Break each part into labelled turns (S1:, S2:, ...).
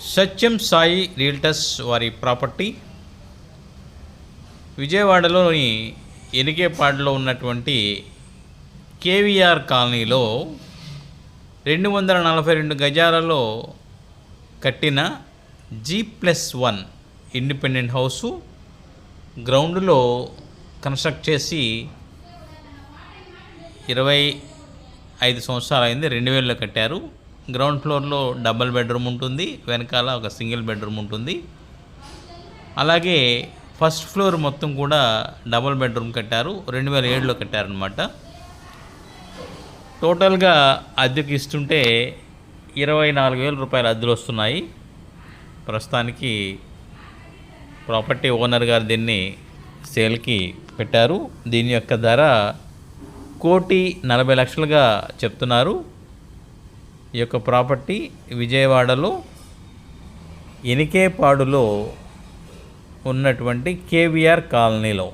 S1: సత్యం Sai realtors వారి property విజయవాడలోని ఎనికేపాడులో ఉన్నటువంటి కేవీఆర్ కాలనీలో 242 గజాలలో కట్టిన G+1 ఇండిపెండెంట్ హౌసు గ్రౌండ్లో కన్స్ట్రక్ట్ చేసి 25 సంవత్సరాలు అయింది. 2000లో కట్టారు. గ్రౌండ్ ఫ్లోర్లో డబుల్ బెడ్రూమ్ ఉంటుంది, వెనకాల ఒక సింగిల్ బెడ్రూమ్ ఉంటుంది. అలాగే ఫస్ట్ ఫ్లోర్ మొత్తం కూడా డబుల్ బెడ్రూమ్ కట్టారు. 2007లో కట్టారనమాట. టోటల్గా అద్దెకి ఇస్తుంటే 24,000 రూపాయల అద్దెలు వస్తున్నాయి. ప్రస్తుతానికి ప్రాపర్టీ ఓనర్ గారు దీన్ని సేల్కి పెట్టారు. దీని యొక్క ధర 1,40,00,000గా చెప్తున్నారు. ఈ యొక్క ప్రాపర్టీ విజయవాడలో ఎనికేపాడులో ఉన్నటువంటి కేవీఆర్ కాలనీలో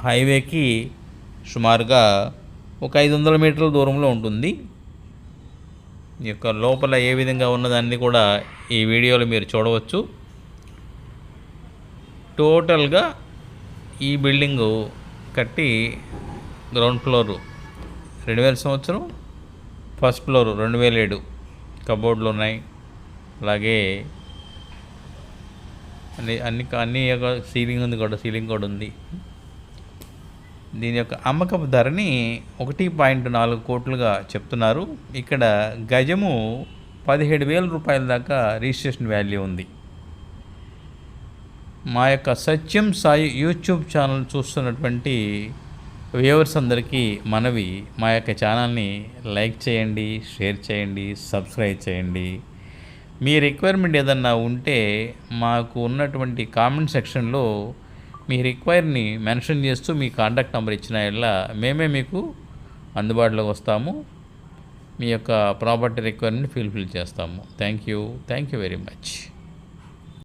S1: హైవేకి సుమారుగా ఒక 500 మీటర్ల దూరంలో ఉంటుంది. ఈ యొక్క లోపల ఏ విధంగా ఉన్నదాన్ని కూడా ఈ వీడియోలో మీరు చూడవచ్చు. టోటల్గా ఈ బిల్డింగు కట్టి గ్రౌండ్ ఫ్లోరు 2000 సంవత్సరం, ఫస్ట్ ఫ్లోర్ 2007 కబోర్డులు ఉన్నాయి. అలాగే అన్ని యొక్క సీలింగ్ కూడా ఉంది. దీని యొక్క అమ్మకపు ధరని 1.4 కోట్లుగా చెప్తున్నారు. ఇక్కడ గజము 17,000 రూపాయల దాకా రిజిస్ట్రేషన్ వాల్యూ ఉంది. మా యొక్క సత్యం సాయి యూట్యూబ్ ఛానల్ చూస్తున్నటువంటి వ్యూవర్స్ అందరికీ మనవి, మా యొక్క ఛానల్ని లైక్ చేయండి, షేర్ చేయండి, సబ్స్క్రైబ్ చేయండి. మీ రిక్వైర్మెంట్ ఏదన్నా ఉంటే మాకు ఉన్నటువంటి కామెంట్ సెక్షన్లో మీ రిక్వైర్ని మెన్షన్ చేస్తూ మీ కాంటాక్ట్ నెంబర్ ఇచ్చిన ఇలా మేమే మీకు అందుబాటులోకి వస్తాము. మీ యొక్క ప్రాపర్టీ రిక్వైర్మెంట్ ఫుల్ఫిల్ చేస్తాము. Thank you very much.